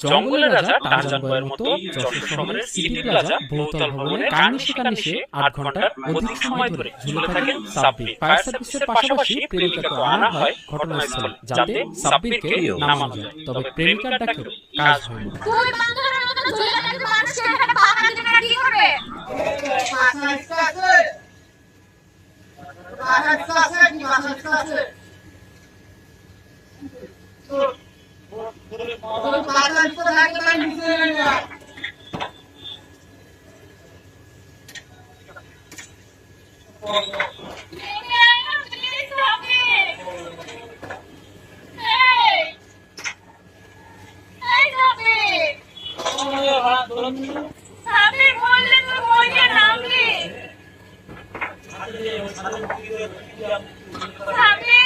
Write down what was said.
জঙ্গলের রাজা টারজান বয়ের মতো যশোর শহরের সিটি প্লাজা বহুতল ভবনে কার্নিশে কার্নিশে ৮ ঘন্টার অধিক সময় ধরে ঝুলে থাকেন সাব্বির। ফায়ার সার্ভিসের পাশাপাশি প্রেমিকাকে আনা হয় ঘটনাস্থলে যাতে সাব্বিরকে নামানো যায়, তবে প্রেমিকার ডাকেও কাজ হয়নি। সাব্বির